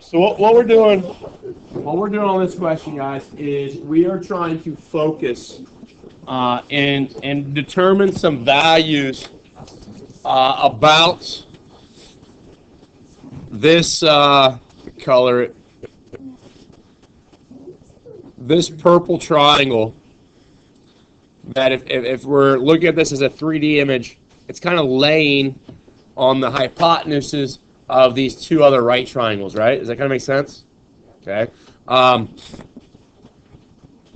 So what we're doing on this question, guys, is we are trying to focus and determine some values about this color, this purple triangle. That if we're looking at this as a 3D image, it's kind of laying on the hypotenuses of these two other right triangles, right? Does that kind of make sense? Okay.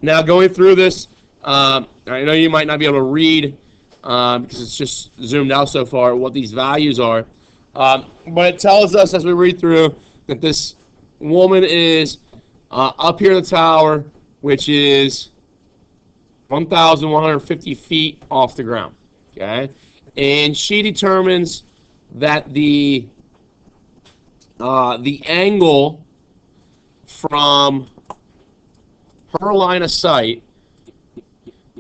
Now going through this, I know you might not be able to read because it's just zoomed out so far what these values are, but it tells us as we read through that this woman is up here in the tower, which is 1,150 feet off the ground. Okay, and she determines that the angle from her line of sight.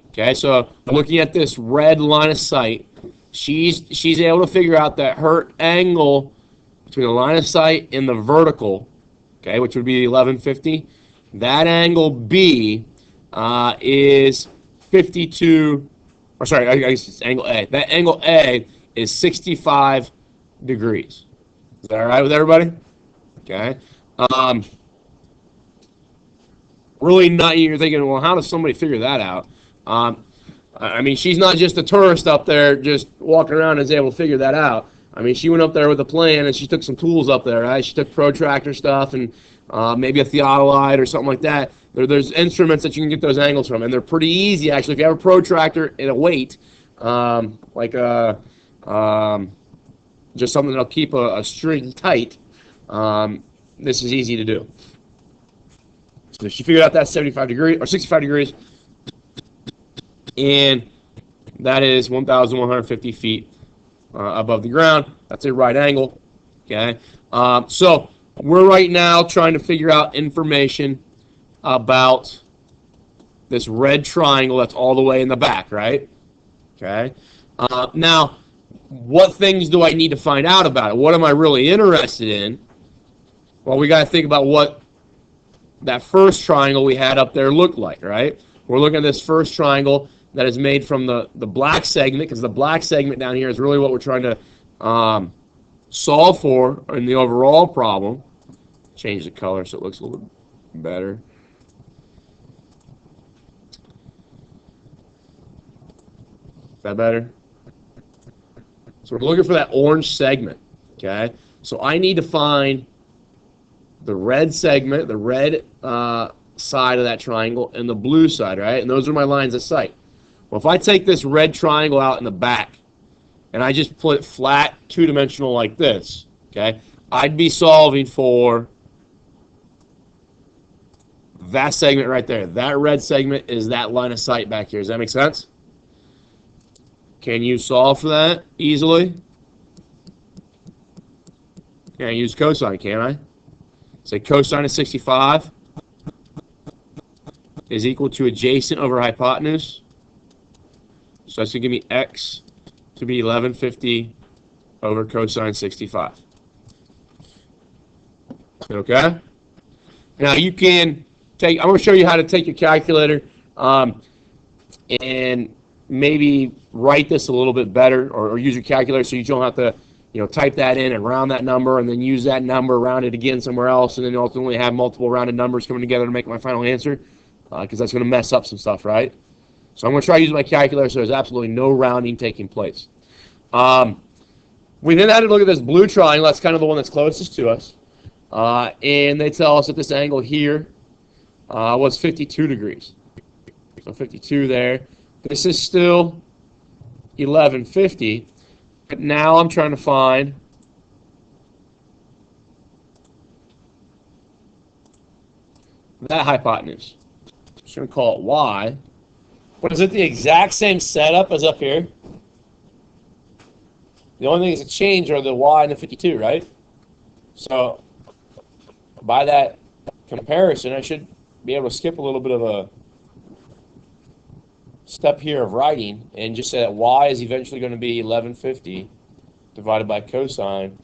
Okay, so looking at this red line of sight, she's able to figure out that her angle between the line of sight and the vertical, okay, which would be 1150, that angle B is 52, or sorry, I guess it's angle A. That angle A is 65 degrees. Is that all right with everybody? Okay. Really not, you're thinking, well, how does somebody figure that out? I mean, she's not just a tourist up there just walking around and is able to figure that out. I mean, she went up there with a plan and she took some tools up there, right? She took protractor stuff and maybe a theodolite or something like that. There's instruments that you can get those angles from, and they're pretty easy, actually. If you have a protractor and a weight, like just something that'll keep a string tight, this is easy to do. So she figured out that 75 degrees, or 65 degrees, and that is 1,150 feet above the ground. That's a right angle, okay? So we're right now trying to figure out information about this red triangle that's all the way in the back, right? Okay. Now, what things do I need to find out about it? What am I really interested in? Well, we got to think about what that first triangle we had up there looked like, right? We're looking at this first triangle that is made from the black segment, because the black segment down here is really what we're trying to solve for in the overall problem. Change the color so it looks a little better. Is that better? So we're looking for that orange segment, okay? So I need to find the red segment, the red side of that triangle, and the blue side, right? And those are my lines of sight. Well, if I take this red triangle out in the back and I just put it flat, two-dimensional like this, okay, I'd be solving for that segment right there. That red segment is that line of sight back here. Does that make sense? Can you solve for that easily? Can't use cosine, can I? Say cosine of 65 is equal to adjacent over hypotenuse. So that's going to give me x to be 1150 over cosine 65. Okay? Now you can take, I'm going to show you how to take your calculator and maybe write this a little bit better, or use your calculator so you don't have to, type that in and round that number and then use that number, round it again somewhere else, and then ultimately have multiple rounded numbers coming together to make my final answer, because that's going to mess up some stuff, right? So I'm going to try using my calculator so there's absolutely no rounding taking place. We then had to look at this blue triangle. That's kind of the one that's closest to us. And they tell us that this angle here was 52 degrees. So 52 there. This is still 1150. But now I'm trying to find that hypotenuse. I'm just going to call it y. But is it the exact same setup as up here? The only things that change are the y and the 52, right? So by that comparison, I should be able to skip a little bit of a step here of writing and just say that y is eventually going to be 1150 divided by cosine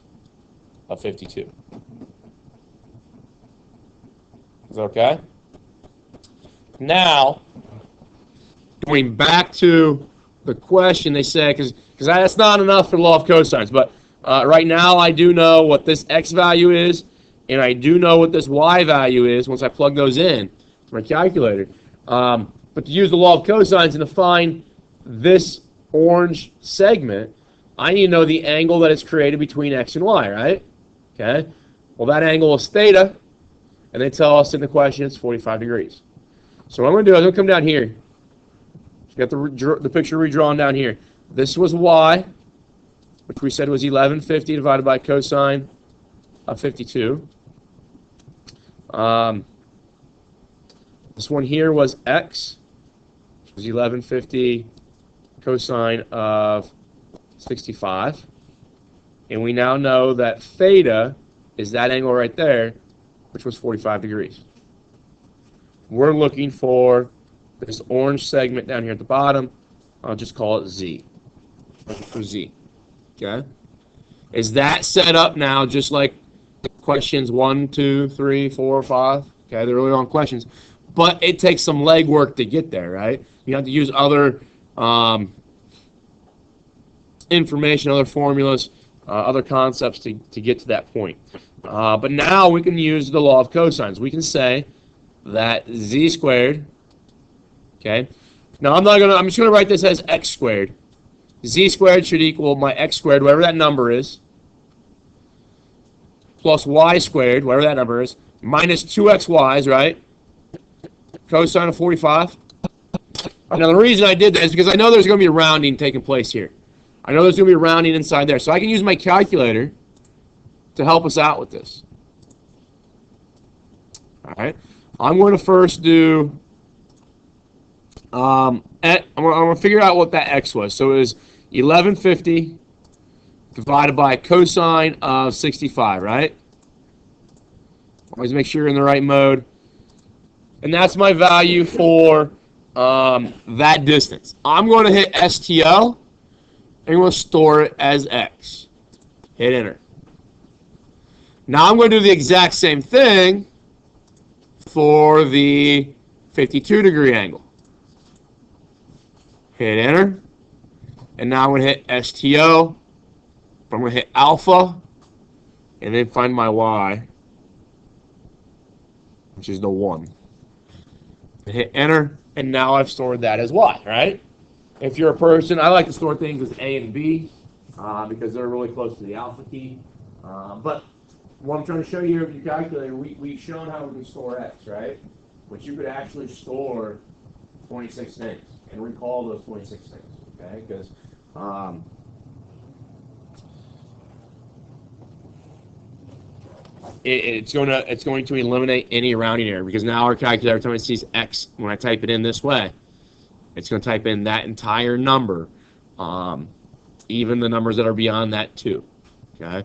of 52. Okay? Now, going back to the question, they say, because that's not enough for the law of cosines, but right now I do know what this x value is, and I do know what this y value is once I plug those in for my calculator. But to use the law of cosines and to find this orange segment, I need to know the angle that is created between x and y, right? Okay. Well, that angle is theta, and they tell us in the question it's 45 degrees. So what I'm going to do is I'm going to come down here. Got the picture redrawn down here. This was y, which we said was 1150 divided by cosine of 52. This one here was x, which was 1150 cosine of 65. And we now know that theta is that angle right there, which was 45 degrees. We're looking for this orange segment down here at the bottom. I'll just call it Z. For Z. Okay? Is that set up now just like questions 1, 2, 3, 4, 5? Okay, they're really long questions. But it takes some legwork to get there, right? You have to use other information, other formulas, other concepts to get to that point. But now we can use the law of cosines. We can say that Z squared, okay? Now I'm just gonna write this as x squared. Z squared should equal my x squared, whatever that number is, plus y squared, whatever that number is, minus 2xy's, right? Cosine of 45. Now the reason I did that is because I know there's going to be a rounding taking place here. I know there's going to be a rounding inside there. So I can use my calculator to help us out with this. All right. I'm going to first do, I'm going to figure out what that x was. So it was 1150 divided by cosine of 65, right? Always make sure you're in the right mode. And that's my value for that distance. I'm going to hit STO, and I'm going to store it as X. Hit enter. Now I'm going to do the exact same thing for the 52 degree angle. Hit enter. And now I'm going to hit STO. I'm going to hit alpha, and then find my Y, which is the 1. Hit enter, and now I've stored that as Y, right? If you're a person, I like to store things as A and B because they're really close to the alpha key. But what I'm trying to show you here with your calculator, we've shown how we can store X, right? But you could actually store 26 things and recall those 26 things, okay? Because it's going to eliminate any rounding error, because now our calculator, every time it sees X, when I type it in this way, it's going to type in that entire number, even the numbers that are beyond that too. Okay.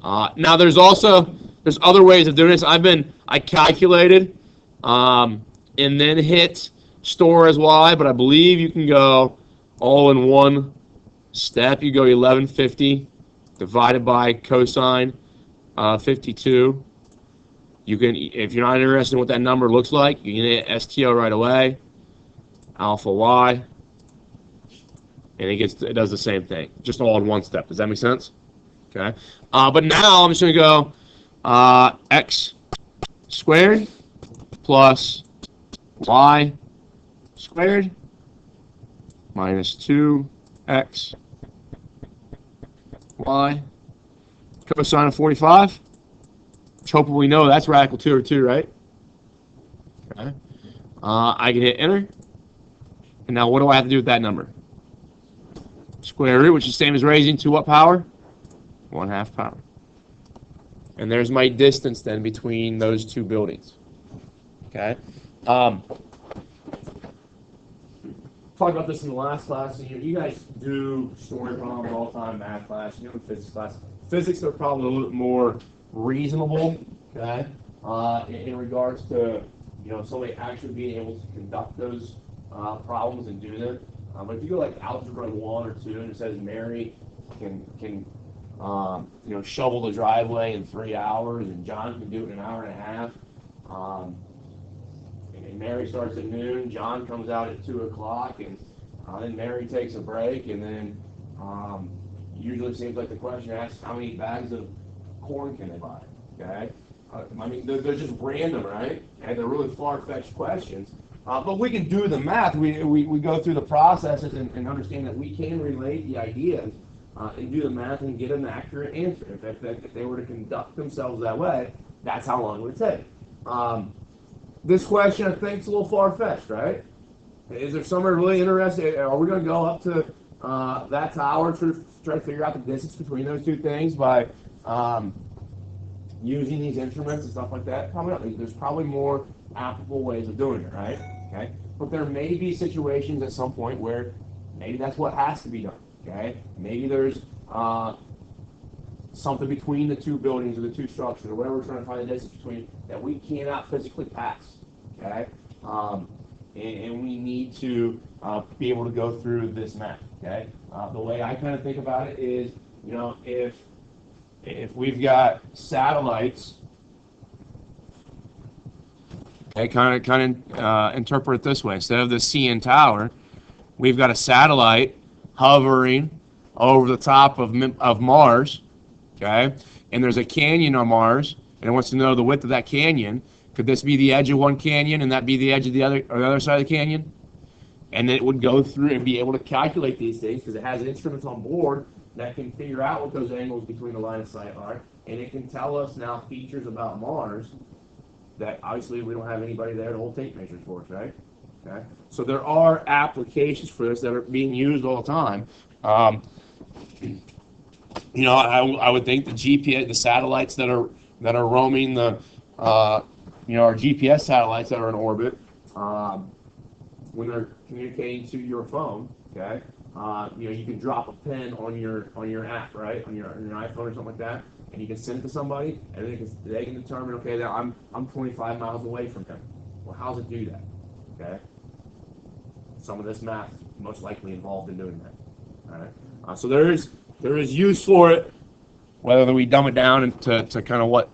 Now there's other ways of doing this. I calculated and then hit store as Y, but I believe you can go all in one step. You go 1150 divided by cosine 52. You can, if you're not interested in what that number looks like, you can hit STO right away, alpha Y, and it does the same thing, just all in one step. Does that make sense? Okay. But now I'm just going to go x squared plus y squared minus 2x y cosine of 45, which hopefully we know that's radical 2 over 2, right? Okay. I can hit enter. And now what do I have to do with that number? Square root, which is the same as raising to what power? 1/2 power. And there's my distance then between those two buildings. Okay. Talked about this in the last class. You guys do story problems all the time, math class, in physics class. Physics are probably a little bit more reasonable, okay, in regards to somebody actually being able to conduct those problems and do them. But if you go like algebra 1 or 2 and it says Mary can shovel the driveway in 3 hours and John can do it in an hour and a half, And Mary starts at noon. John comes out at 2 o'clock, and then Mary takes a break, and then usually seems like the question asks how many bags of corn can they buy. Okay, I mean they're just random, right? And they're really far-fetched questions. But we can do the math. We go through the processes and understand that we can relate the ideas and do the math and get an accurate answer. If they were to conduct themselves that way, that's how long it would take. This question, I think, is a little far-fetched, right? Is there somewhere really interesting? Are we going to go up to that tower to try to figure out the distance between those two things by using these instruments and stuff like that? Probably not. There's probably more applicable ways of doing it, right? Okay. But there may be situations at some point where maybe that's what has to be done. Okay. Maybe there's something between the two buildings or the two structures or whatever we're trying to find the distance between that we cannot physically pass. Okay. And we need to be able to go through this map. Okay. The way I kind of think about it is, you know, if we've got satellites, okay, kind of interpret it this way. Instead of the CN tower, we've got a satellite hovering over the top of Mars, okay, and there's a canyon on Mars, and it wants to know the width of that canyon. Could this be the edge of one canyon and that be the edge of the other, or the other side of the canyon? And then it would go through and be able to calculate these things because it has instruments on board that can figure out what those angles between the line of sight are, and it can tell us now features about Mars that obviously we don't have anybody there to hold tape measures for us, right? Okay. So there are applications for this that are being used all the time. You know, I would think the GPS, the satellites that are roaming the, you know, our GPS satellites that are in orbit, when they're communicating to your phone, okay, you know, you can drop a pin on your app, right, on your iPhone or something like that, and you can send it to somebody, and they can determine, okay, that I'm 25 miles away from them. Well, how does it do that? Okay, some of this math most likely involved in doing that. All right, so there is use for it, whether we dumb it down into kind of what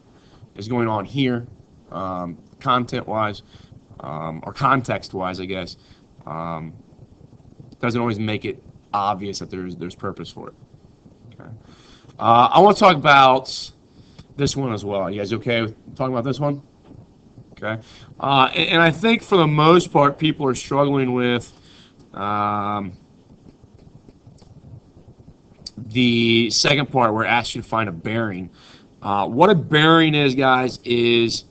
is going on here, content-wise, or context-wise, I guess. Doesn't always make it obvious that there's purpose for it. Okay. I want to talk about this one as well. You guys okay with talking about this one? Okay. And I think for the most part, people are struggling with the second part where it asks you to find a bearing. What a bearing is, guys, is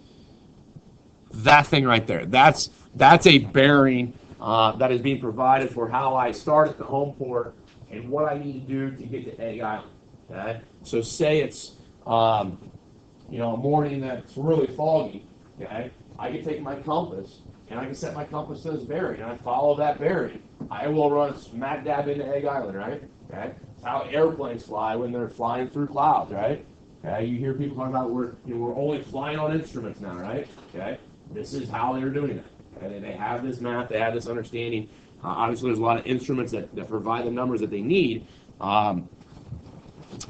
that thing right there. That's a bearing that is being provided for how I start at the home port and what I need to do to get to Egg Island. Okay? So say it's you know, a morning that's really foggy. Okay? I can take my compass and I can set my compass to this bearing and I follow that bearing. I will run smack dab into Egg Island, right? Okay? That's how airplanes fly when they're flying through clouds, right? Okay? You hear people talking about we're only flying on instruments now, right? Okay? This is how they're doing it. Okay? They have this math, they have this understanding. Obviously, there's a lot of instruments that provide the numbers that they need,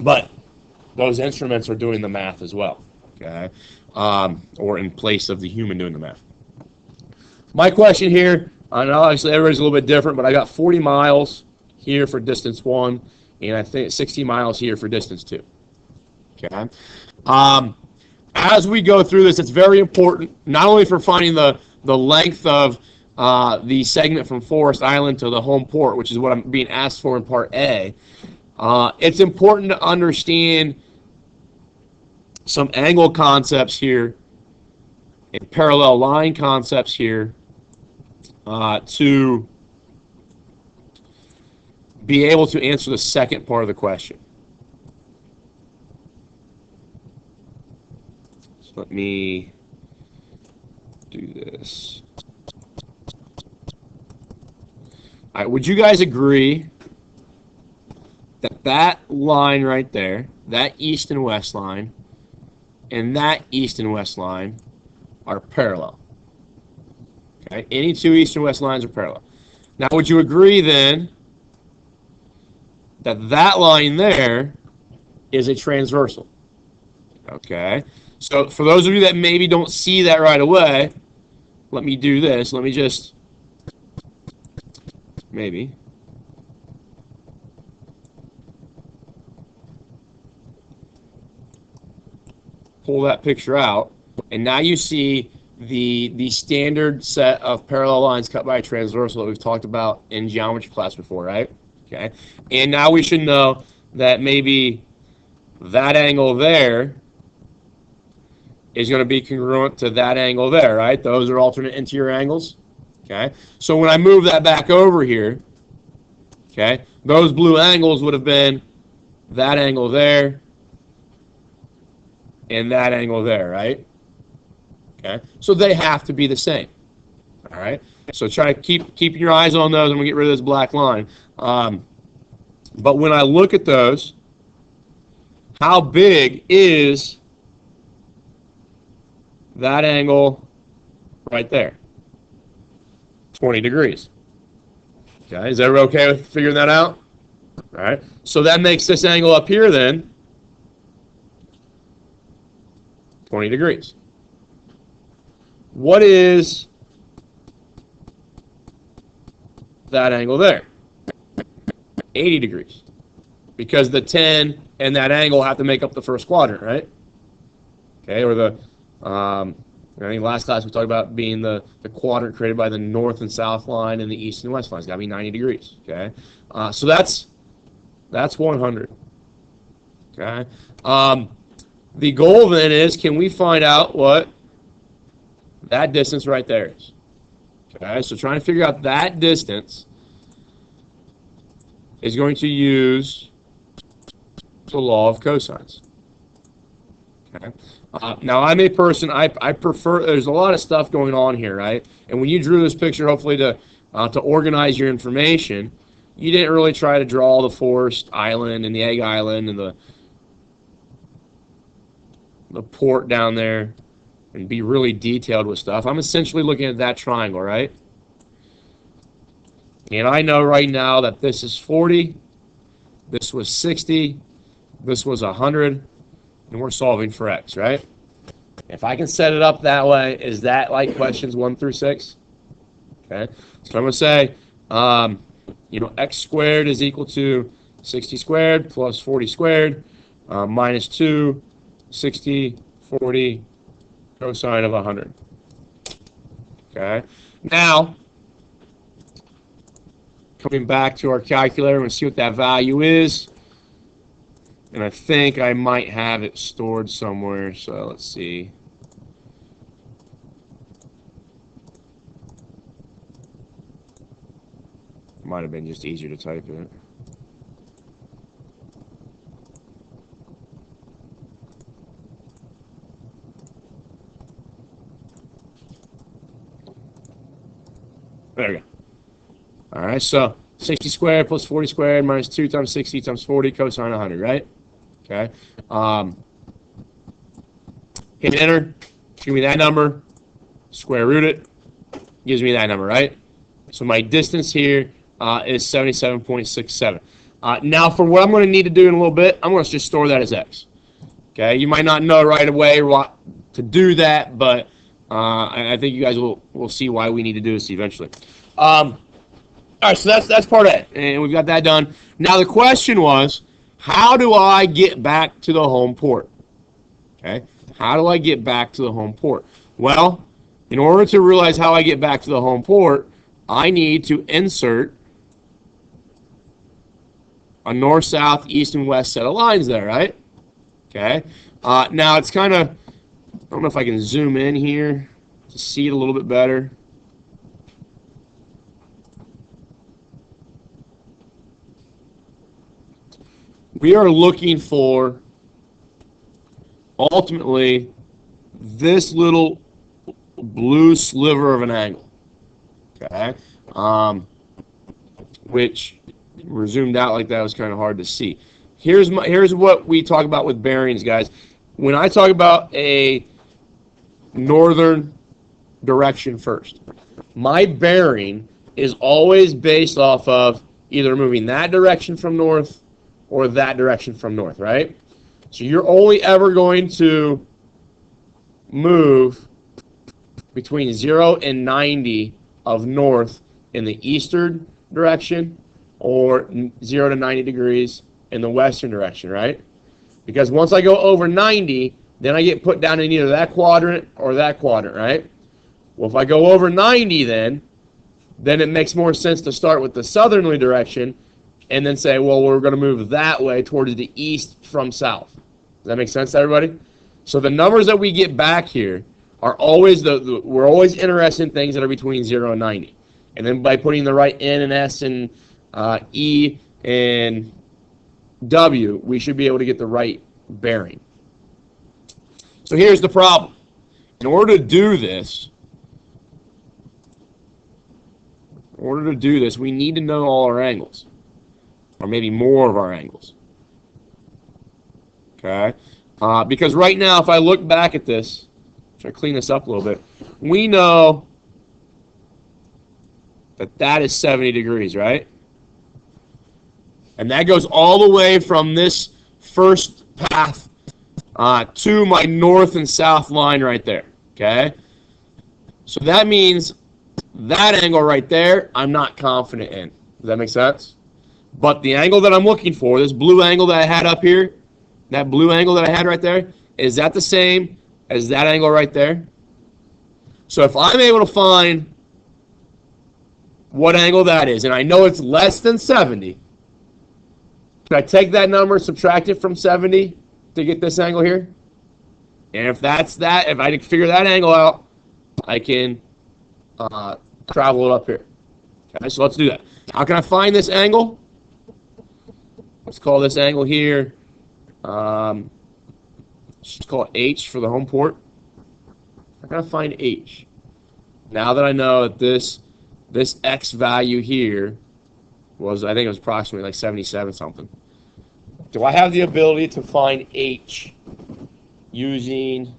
but those instruments are doing the math as well, okay? Or in place of the human doing the math. My question here, and obviously everybody's a little bit different, but I got 40 miles here for distance 1, and I think 60 miles here for distance 2. Okay. As we go through this, it's very important, not only for finding the length of the segment from Forest Island to the home port, which is what I'm being asked for in Part A. It's important to understand some angle concepts here and parallel line concepts here to be able to answer the second part of the question. So let me do this. All right, would you guys agree that that line right there, that east and west line, and that east and west line are parallel? Okay, any two east and west lines are parallel. Now, would you agree then that that line there is a transversal? Okay, so for those of you that maybe don't see that right away, let me do this. Let me just maybe pull that picture out, and now you see the standard set of parallel lines cut by a transversal that we've talked about in geometry class before, right? Okay, and now we should know that maybe that angle there is going to be congruent to that angle there, right? Those are alternate interior angles. Okay, so when I move that back over here, okay, those blue angles would have been that angle there and that angle there, right? Okay, so they have to be the same. All right, so try to keep your eyes on those. I'm gonna get rid of this black line. But when I look at those, how big is that angle right there? 20 degrees. Okay, is everybody okay with figuring that out? All right, so that makes this angle up here then 20 degrees. What is that angle there? 80 degrees. Because the 10 and that angle have to make up the first quadrant, right? Okay, or the, I think last class we talked about being the quadrant created by the north and south line and the east and west line. It's got to be 90 degrees, okay? So that's 100, okay? The goal then is, can we find out what that distance right there is? Okay, so trying to figure out that distance is going to use the law of cosines. Okay. Now I'm a person, I prefer, there's a lot of stuff going on here, right? And when you drew this picture, hopefully to organize your information, you didn't really try to draw the forest island and the egg island and the port down there and be really detailed with stuff. I'm essentially looking at that triangle, right? And I know right now that this is 40, this was 60, this was 100, and we're solving for x, right? If I can set it up that way, is that like questions 1 through 6? Okay, so I'm going to say, x squared is equal to 60 squared plus 40 squared minus 2, 60, 40, cosine of 100. Okay, now, coming back to our calculator and see what that value is. And I think I might have it stored somewhere, so let's see. Might have been just easier to type it. There we go. All right, so 60 squared plus 40 squared minus 2 times 60 times 40 cosine 100, right? Okay. Hit enter. Give me that number. Square root it. Gives me that number, right? So my distance here is 77.67. Now, for what I'm going to need to do in a little bit, I'm going to just store that as x. Okay. You might not know right away what to do that, but I think you guys will see why we need to do this eventually. All right, so that's part A, and we've got that done. Now the question was, how do I get back to the home port? Okay, how do I get back to the home port? Well, in order to realize how I get back to the home port, I need to insert a north, south, east, and west set of lines there, right? Okay, now it's kind of, I don't know if I can zoom in here to see it a little bit better. We are looking for, ultimately, this little blue sliver of an angle, okay? Which, we're zoomed out like that, was kind of hard to see. Here's what we talk about with bearings, guys. When I talk about a northern direction first, my bearing is always based off of either moving that direction from north or that direction from north, right? So you're only ever going to move between 0 and 90 of north in the eastern direction, or 0 to 90 degrees in the western direction, right? Because once I go over 90, then I get put down in either that quadrant or that quadrant, right? Well, if I go over 90 then it makes more sense to start with the southerly direction and then say, well, we're going to move that way towards the east from south. Does that make sense to everybody? So the numbers that we get back here are always, we're always interested in things that are between 0 and 90. And then by putting the right N and S and E and W, we should be able to get the right bearing. So here's the problem. In order to do this, we need to know all our angles, or maybe more of our angles. Okay? Because right now, if I look back at this, try to clean this up a little bit, we know that is 70 degrees, right? And that goes all the way from this first path to my north and south line right there, okay? So that means that angle right there, I'm not confident in. Does that make sense? But the angle that I'm looking for, this blue angle that I had up here, that blue angle that I had right there, is that the same as that angle right there? So if I'm able to find what angle that is, and I know it's less than 70, can I take that number, subtract it from 70 to get this angle here? And if that's that, if I can figure that angle out, I can travel it up here. Okay, so let's do that. How can I find this angle? Let's call this angle here, let's just call it H for the home port. How can I find H? Now that I know that this X value here was, I think it was approximately like 77 something. Do I have the ability to find H using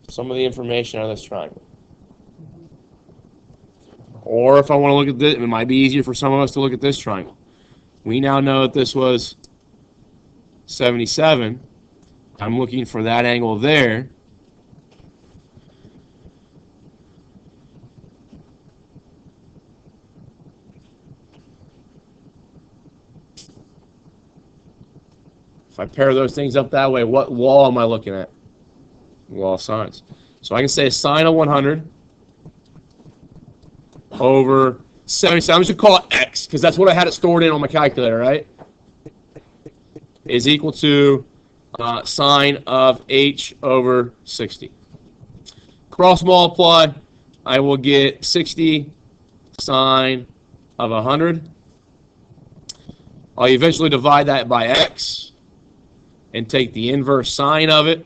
some of the information out of this triangle? Or if I want to look at this, it might be easier for some of us to look at this triangle. We now know that this was 77. I'm looking for that angle there. If I pair those things up that way, what law am I looking at? Law of sines. So I can say sine of 100 over 77. I'm just going to call it X, because that's what I had it stored in on my calculator, right? Is equal to sine of H over 60. Cross multiply, I will get 60 sine of 100. I'll eventually divide that by X and take the inverse sine of it,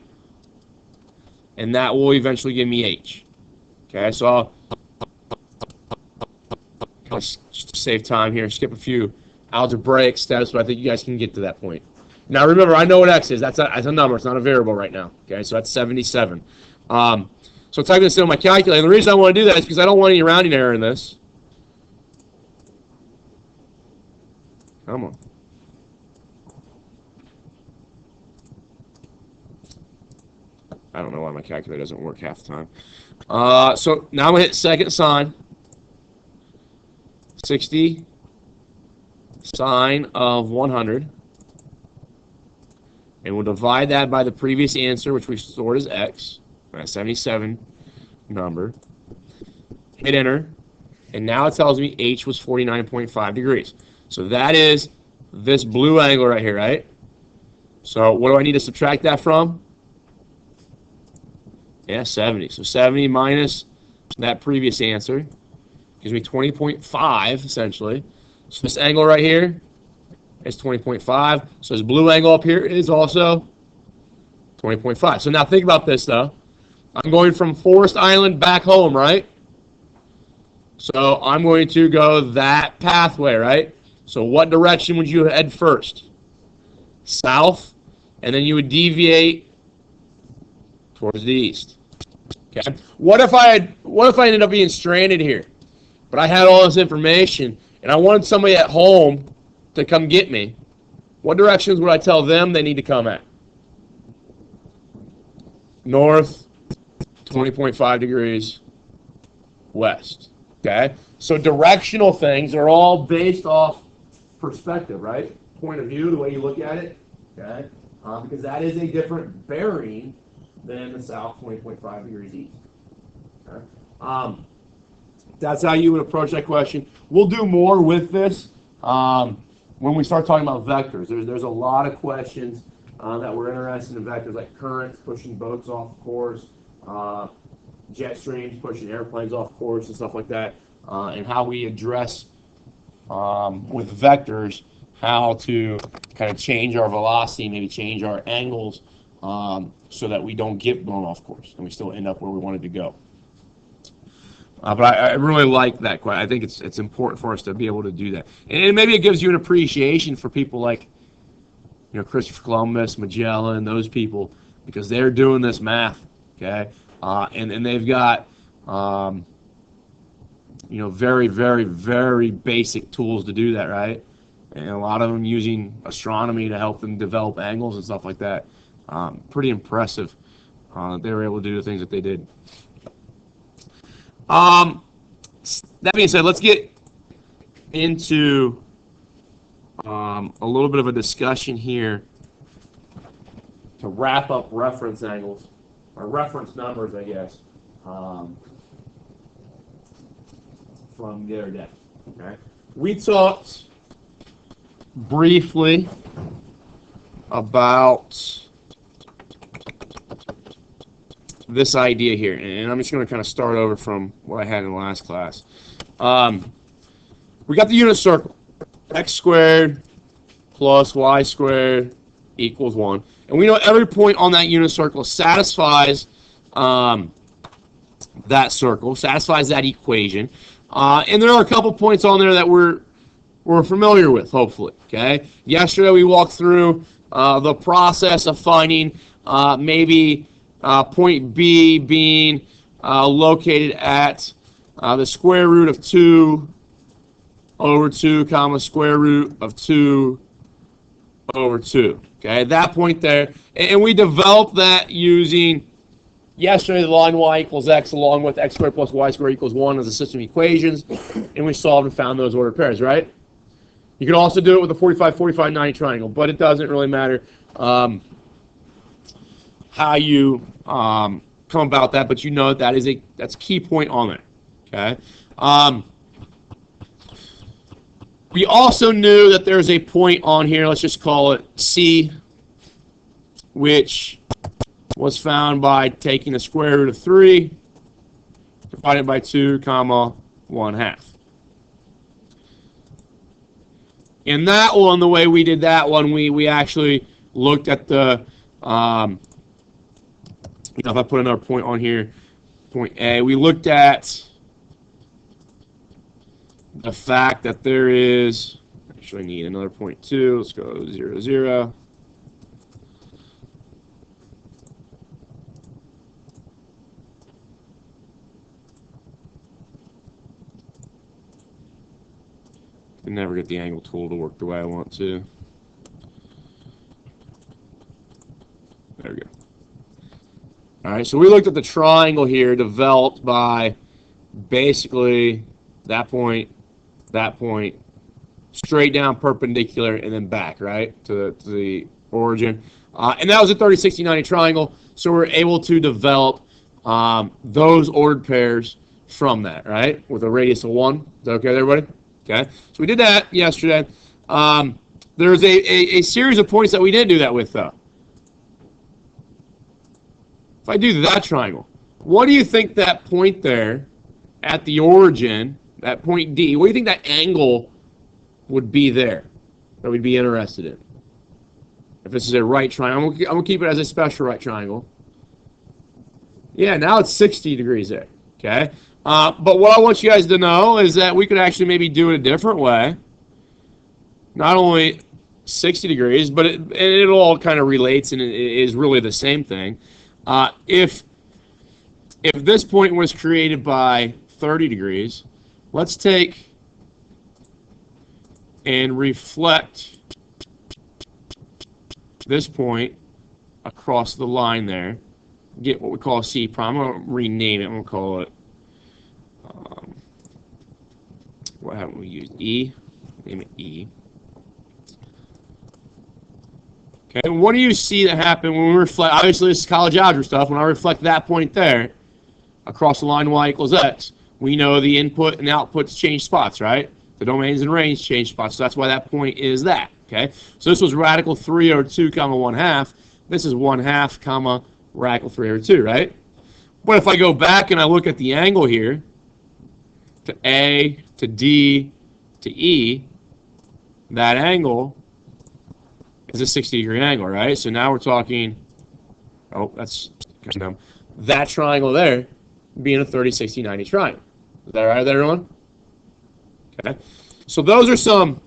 and that will eventually give me H. Okay, so I'll just save time here, skip a few algebraic steps, but I think you guys can get to that point. Now remember, I know what X is. That's a number. It's not a variable right now. Okay, so that's 77. So type this in on my calculator. The reason I want to do that is because I don't want any rounding error in this. Come on. I don't know why my calculator doesn't work half the time. So now I'm going to hit second sine. 60 sine of 100. And we'll divide that by the previous answer, which we stored as X. That 77 number. Hit enter. And now it tells me H was 49.5 degrees. So that is this blue angle right here, right? So what do I need to subtract that from? Yeah, 70. So 70 minus that previous answer gives me 20.5, essentially. So this angle right here is 20.5. So this blue angle up here is also 20.5. So now think about this, though. I'm going from Forest Island back home, right? So I'm going to go that pathway, right? So what direction would you head first? South, and then you would deviate towards the east. Okay. What if I ended up being stranded here, but I had all this information and I wanted somebody at home to come get me? What directions would I tell them they need to come at? North 20.5 degrees west. Okay? So directional things are all based off perspective, right? Point of view, the way you look at it. Okay? Because that is a different bearing than the south 20.5 degrees east. Okay? That's how you would approach that question. We'll do more with this when we start talking about vectors. There's a lot of questions that we're interested in vectors, like currents pushing boats off course, jet streams pushing airplanes off course, and stuff like that, and how we address with vectors how to kind of change our velocity, maybe change our angles, so that we don't get blown off course and we still end up where we wanted to go. But I really like that question. I think it's important for us to be able to do that, and maybe it gives you an appreciation for people like, Christopher Columbus, Magellan, those people, because they're doing this math, okay, and they've got very, very, very basic tools to do that, right? And a lot of them using astronomy to help them develop angles and stuff like that. Pretty impressive. They were able to do the things that they did. That being said, let's get into a little bit of a discussion here to wrap up reference angles, or reference numbers, I guess, from the other day. Okay? We talked briefly about this idea here, and I'm just going to kind of start over from what I had in the last class. We got the unit circle, x squared plus y squared equals 1, and we know every point on that unit circle satisfies that circle, satisfies that equation, and there are a couple points on there that we're familiar with, hopefully. Okay. Yesterday we walked through the process of finding maybe point B being located at the square root of 2 over 2 comma square root of 2 over 2. Okay, that point there, and we developed that using yesterday the line y equals x along with x squared plus y squared equals 1 as a system of equations, and we solved and found those ordered pairs, right? You can also do it with a 45-45-90 triangle, but it doesn't really matter how you come about that, but that's a key point on there. Okay. We also knew that there's a point on here, let's just call it C, which was found by taking the square root of 3 divided by 2 comma 1/2. In that one, the way we did that one, we actually looked at the if I put another point on here, point A, we looked at the fact that there is, actually I need another point 2, let's go 0, 0. Can never get the angle tool to work the way I want to. There we go. All right, so we looked at the triangle here developed by basically that point, straight down perpendicular, and then back, right, to the origin. And that was a 30, 60, 90 triangle, so we're able to develop those ordered pairs from that, right, with a radius of 1. Is that okay, everybody? Okay, so we did that yesterday. There's a series of points that we didn't do that with, though. If I do that triangle, what do you think that point there at the origin, that point D, what do you think that angle would be there that we'd be interested in? If this is a right triangle, I'm going to keep it as a special right triangle. Yeah, now it's 60 degrees there, okay? But what I want you guys to know is that we could actually maybe do it a different way. Not only 60 degrees, but it all kind of relates and it is really the same thing. If this point was created by 30 degrees, let's take and reflect this point across the line there get what we call C prime. I'm going to rename it. I'm going to call it, what haven't we used? E. Name it E. Okay, what do you see that happen when we reflect? Obviously, this is college algebra stuff. When I reflect that point there across the line y equals x, we know the input and outputs change spots, right? The domains and range change spots, so that's why that point is that. Okay, so this was radical 3 over 2 comma 1/2. This is 1/2 comma radical 3 over 2, right? But if I go back and I look at the angle here, to A, to D, to E, that angle is a 60-degree angle, right? So now we're talking, oh, that's kind of dumb. That triangle there being a 30, 60, 90 triangle. Is that right, everyone? Okay. So those are some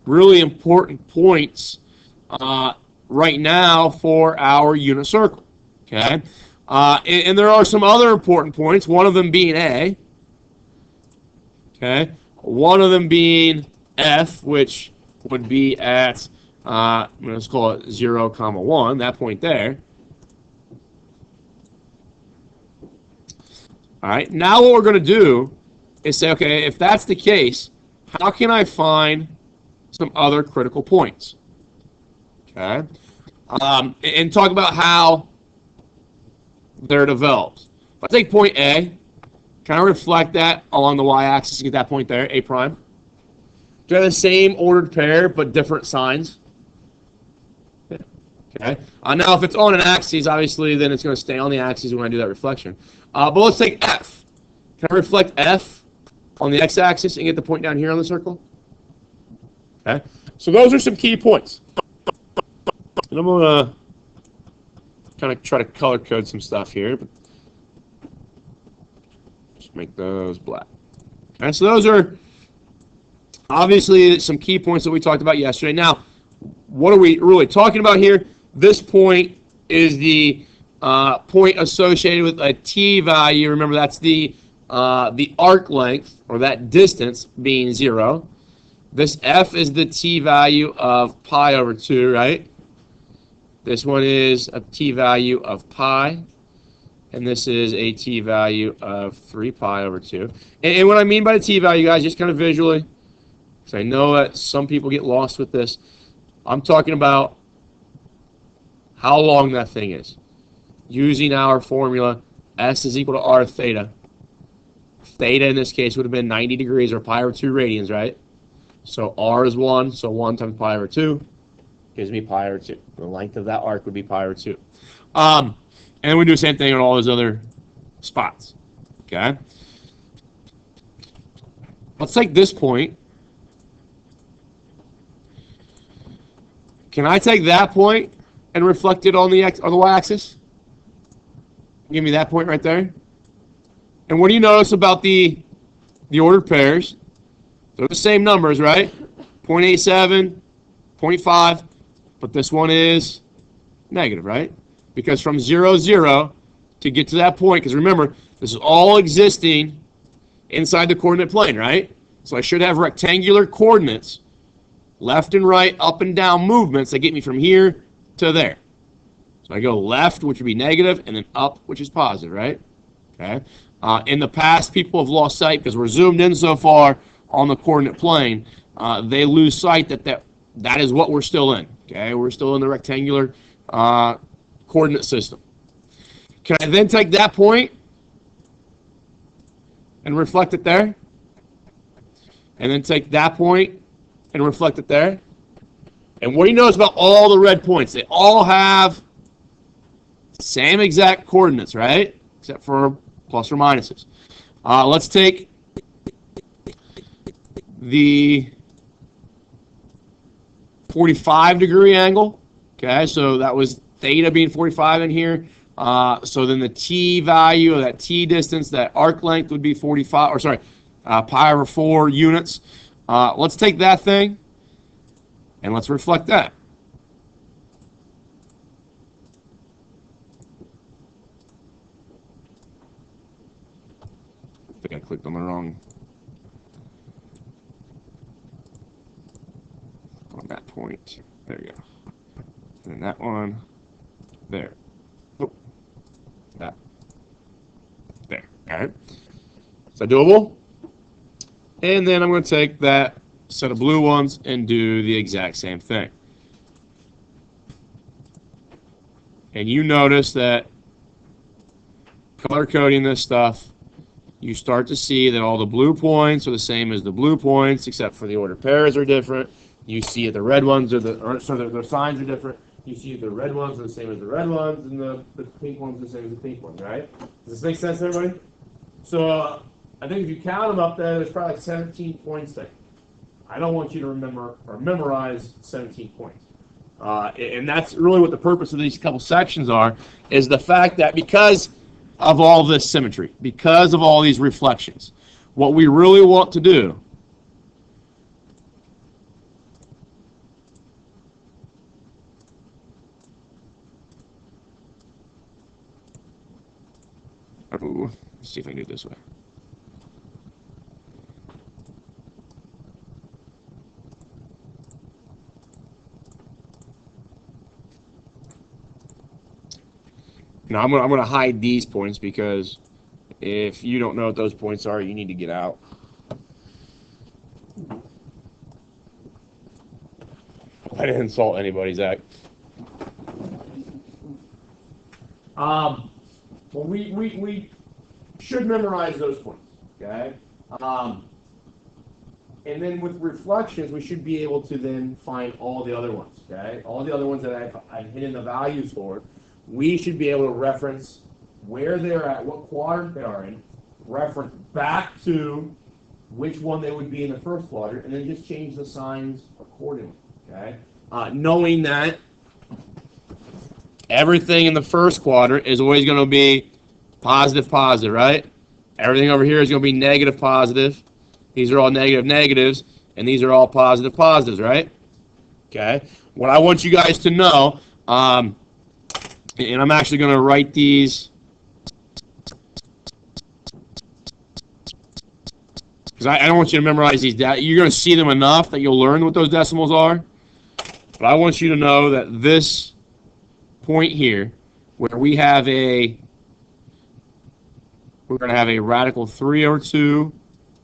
really important points right now for our unit circle. Okay. And there are some other important points, one of them being A. Okay. One of them being F, which would be at, let's call it 0, 1, that point there. All right. Now what we're going to do is say, okay, if that's the case, how can I find some other critical points? Okay. And talk about how they're developed. If I take point A, can I reflect that along the y-axis and get that point there, A prime? Do I have the same ordered pair but different signs? Okay. Now, if it's on an axis, obviously, then it's going to stay on the axis when I do that reflection. But let's take F. Can I reflect F on the x-axis and get the point down here on the circle? Okay. So those are some key points. And I'm going to kind of try to color code some stuff here. But just make those black. Okay. So those are obviously some key points that we talked about yesterday. Now, what are we really talking about here? This point is the point associated with a t value. Remember, that's the arc length, or that distance, being 0. This f is the t value of pi over 2, right? This one is a t value of pi, and this is a t value of 3 pi over 2. And what I mean by the t value, guys, just kind of visually, because I know that some people get lost with this, I'm talking about how long that thing is. Using our formula, S is equal to R theta. Theta in this case would have been 90 degrees or pi over 2 radians, right? So R is 1, so 1 times pi over 2 gives me pi over 2. The length of that arc would be pi over 2. And we do the same thing on all those other spots. Okay? Let's take this point. Can I take that point and reflect it on the y-axis? Give me that point right there. And what do you notice about the ordered pairs? They're the same numbers, right? 0.87, 0.5, but this one is negative, right? Because from 0, 0 to get to that point, because remember, this is all existing inside the coordinate plane, right? So I should have rectangular coordinates, left and right, up and down movements that get me from here to there. So I go left, which would be negative, and then up, which is positive, right? Okay. In the past, people have lost sight because we're zoomed in so far on the coordinate plane. They lose sight that is what we're still in. Okay, we're still in the rectangular coordinate system. Can I then take that point and reflect it there? And then take that point and reflect it there? And what do you notice about all the red points? They all have the same exact coordinates, right? Except for plus or minuses. Let's take the 45-degree angle. Okay, so that was theta being 45 in here. So then the t value of that t distance, that arc length would be 45, or sorry, pi over 4 units. Let's take that thing and let's reflect that. I think I clicked on the wrong. On that point. There you go. And then that one there. Oh, Okay. Is that doable? And then I'm going to take that set of blue ones and do the exact same thing. And you notice that color coding this stuff, you start to see that all the blue points are the same as the blue points, except for the ordered pairs are different. You see the red ones are the signs are different. You see the red ones are the same as the red ones, and the pink ones are the same as the pink ones, right? Does this make sense, everybody? So I think if you count them up there, there's probably like 17 points there. I don't want you to remember or memorize 17 points. And that's really what the purpose of these couple sections are, is the fact that because of all this symmetry, because of all these reflections, what we really want to do let's see if I can do it this way. Now I'm gonna hide these points because if you don't know what those points are, you need to get out. I didn't insult anybody, Zach. Well, we should memorize those points, okay? And then with reflections, we should be able to then find all the other ones, okay? All the other ones that I've hidden the values for, we should be able to reference where they're at, what quadrant they are in, reference back to which one they would be in the first quadrant, and then just change the signs accordingly, okay? Knowing that everything in the first quadrant is always going to be positive, positive, right? Everything over here is going to be negative, positive. These are all negative, negatives, and these are all positive, positives, right? Okay. What I want you guys to know, and I'm actually going to write these because I don't want you to memorize these. You're going to see them enough that you'll learn what those decimals are. But I want you to know that this point here, where we're going to have a radical 3 over 2,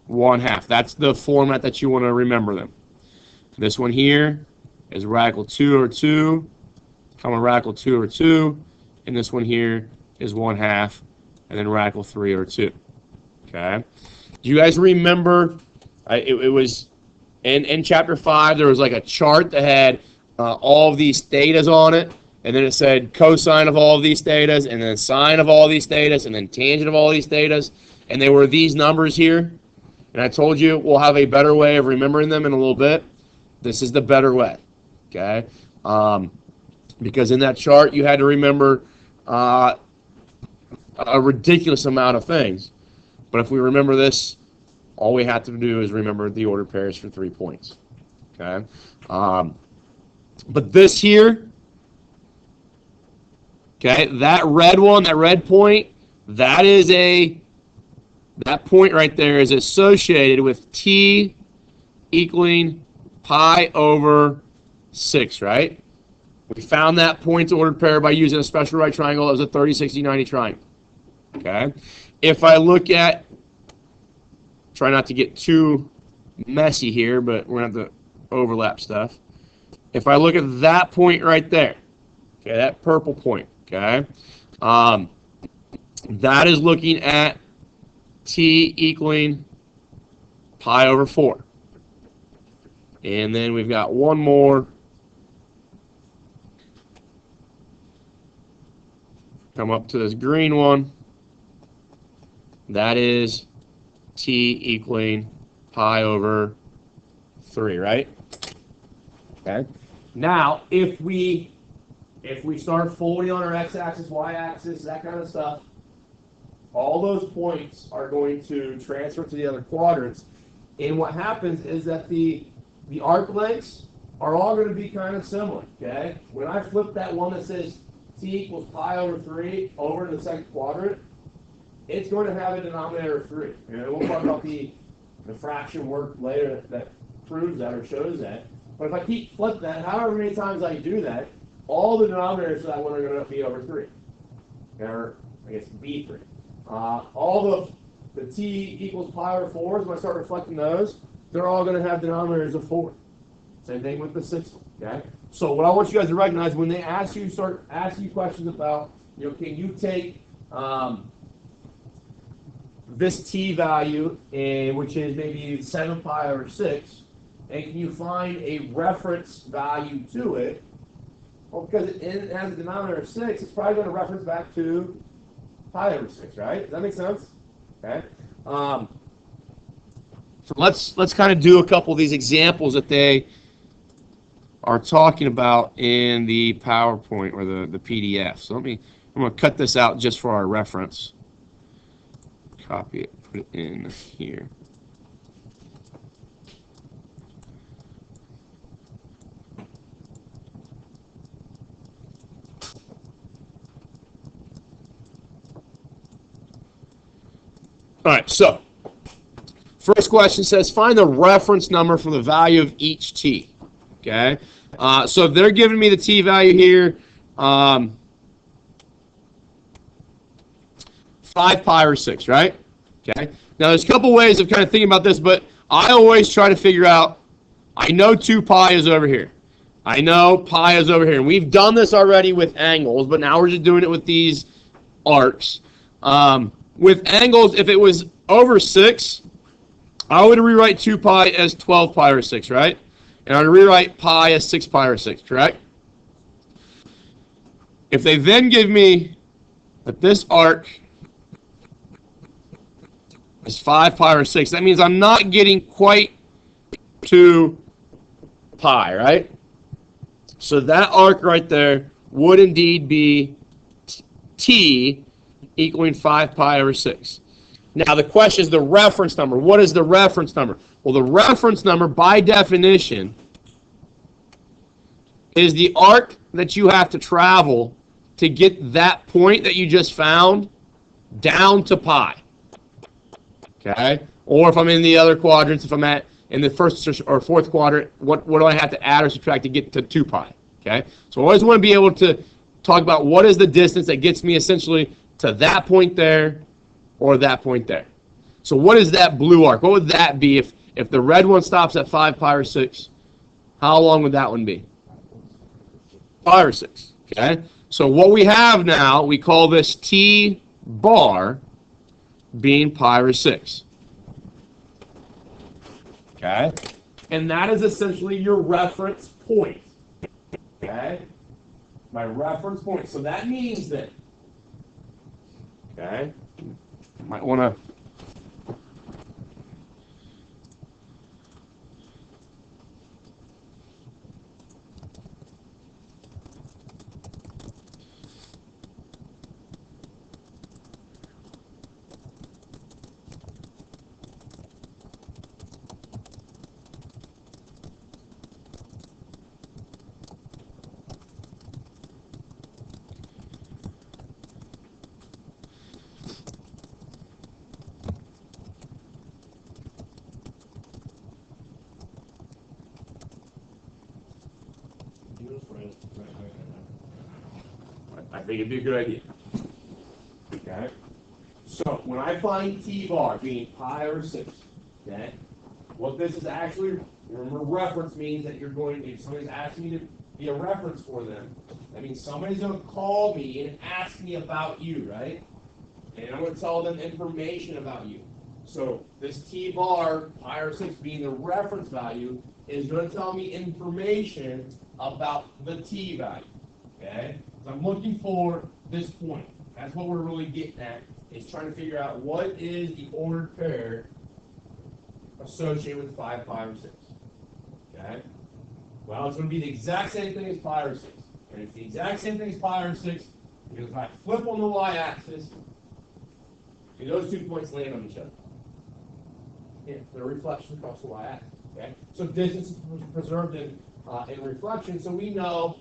1/2. That's the format that you want to remember them. This one here is radical 2 over 2, comma radical 2 over 2, and this one here is 1/2, and then radical 3 over 2. Okay? Do you guys remember? It was in chapter 5. There was like a chart that had all of these thetas on it, and then it said cosine of all of these thetas, and then sine of all these thetas, and then tangent of all these thetas, and they were these numbers here. And I told you we'll have a better way of remembering them in a little bit. This is the better way, okay? Because in that chart you had to remember a ridiculous amount of things. But if we remember this, all we have to do is remember the ordered pairs for 3 points, okay? But this here, okay, that red one, that red point, that point right there is associated with t equaling pi over 6, right? We found that point's ordered pair by using a special right triangle. It was a 30, 60, 90 triangle. Okay? If I look at, try not to get too messy here, but we're going to have to overlap stuff. If I look at that point right there, okay, that purple point, okay, that is looking at t equaling pi over 4. And then we've got one more. Come up to this green one. That is t equaling pi over 3, right? Okay. Now, if we start folding on our x-axis, y-axis, that kind of stuff, all those points are going to transfer to the other quadrants. And what happens is that the arc lengths are all going to be kind of similar, okay? When I flip that one that says t equals pi over 3 over to the second quadrant, it's going to have a denominator of 3. And we'll talk about the fraction work later that proves that or shows that. But if I keep flipping that, however many times I do that, all the denominators of that one are going to be over 3. Or, I guess, b3. All the t equals pi over 4s, when I start reflecting those, they're all going to have denominators of 4. Same thing with the 6. Okay? So what I want you guys to recognize when they ask you, start asking you questions about, can you take this t value, which is maybe 7 pi over 6, and can you find a reference value to it? Well, because it has a denominator of 6, it's probably going to reference back to pi over 6, right? Does that make sense? Okay. So let's kind of do a couple of these examples that they are talking about in the PowerPoint or the PDF. So I'm going to cut this out just for our reference. Copy it, put it in here. All right, so first question says, find the reference number for the value of each t. Okay, so they're giving me the t value here, 5 pi over 6, right? Okay, now there's a couple ways of kind of thinking about this, but I always try to figure out, I know 2 pi is over here. I know pi is over here. And we've done this already with angles, but now we're just doing it with these arcs. With angles, if it was over 6, I would rewrite 2 pi as 12 pi over 6, right? And I would rewrite pi as 6 pi over 6, correct? If they then give me that this arc is 5 pi over 6, that means I'm not getting quite to pi, right? So that arc right there would indeed be t equaling 5 pi over 6. Now the question is the reference number. What is the reference number? Well, the reference number, by definition, is the arc that you have to travel to get that point that you just found down to pi. Okay? Or if I'm in the other quadrants, if I'm in the first or fourth quadrant, what do I have to add or subtract to get to 2 pi? Okay? So I always want to be able to talk about what is the distance that gets me essentially to that point there or that point there. So what is that blue arc? What would that be if the red one stops at 5 pi over 6? How long would that one be? Pi over 6. Okay? So what we have now, we call this t bar being pi over 6. Okay? And that is essentially your reference point. Okay? My reference point. So that means that, okay, might want to I think it'd be a good idea. Okay? So when I find t bar being pi over 6, okay, what this is actually, remember, reference means that you're going, if somebody's asking you to be a reference for them, that means somebody's going to call me and ask me about you, right? And I'm going to tell them information about you. So this t bar, pi over 6, being the reference value, is going to tell me information about the t value. Okay? So I'm looking for this point. That's what we're really getting at, is trying to figure out what is the ordered pair associated with 5 pi over 6. Okay? Well, it's going to be the exact same thing as pi over 6. And it's the exact same thing as pi over 6, because if I flip on the y-axis, those 2 points land on each other. Yeah, they're reflection across the y-axis. Okay? So distance is preserved in reflection, so we know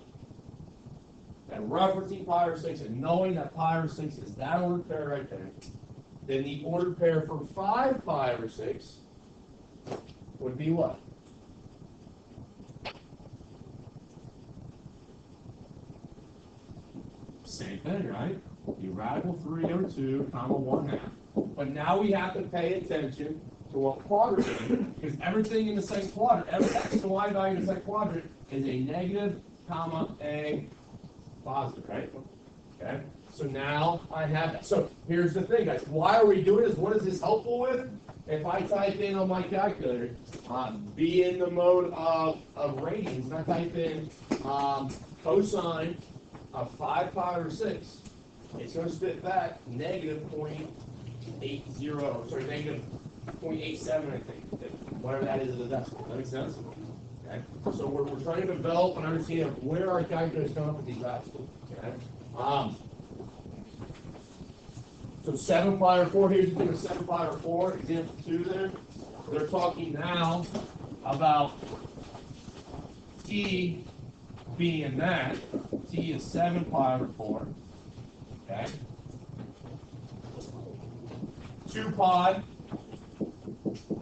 that referencing pi over 6 and knowing that pi over 6 is that ordered pair right there, then the ordered pair for 5 pi over 6 would be what? Same thing, right? the radical 3 over 2, comma 1/2. But now we have to pay attention to what quadrant it is, because everything in the second quadrant, every x and y value in the second quadrant is a negative, comma, a positive, right? Okay. So now I have that. So here's the thing, guys. Why are we doing this? What is this helpful with? If I type in on my calculator, be in the mode of radians, and I type in cosine of 5 pi over 6, it's going to spit back negative 0.80, sorry, negative 0.87, I think. Whatever that is in the decimal. Does that make sense? Okay. So we're trying to develop an understanding of where our calculators come up with these values. Okay. So 7 pi over 4, here's the thing with 7 pi over 4, example 2 there. They're talking now about t being that. T is 7 pi over 4. Okay. 2 pi,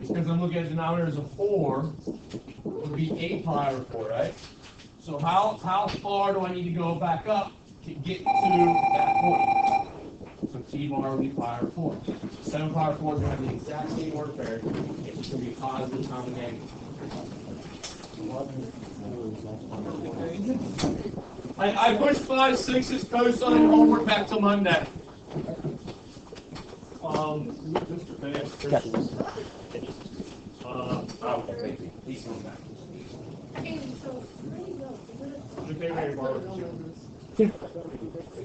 because I'm looking at the denominator as a 4, would be 8 pi over 4, right? So how far do I need to go back up to get to that point? So t bar would be pi over 4. So 7 pi over 4 is going to have the exact same order pair. It's just going to be positive, comma, negative. I pushed 5, 6's cosine homework back till Monday. Mr. Bass, He's coming back.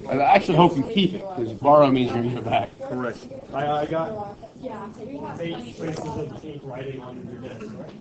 I actually hope you keep it, because borrow means you're going to get it back. correct. I got 8 spaces of ink writing on your desk, right?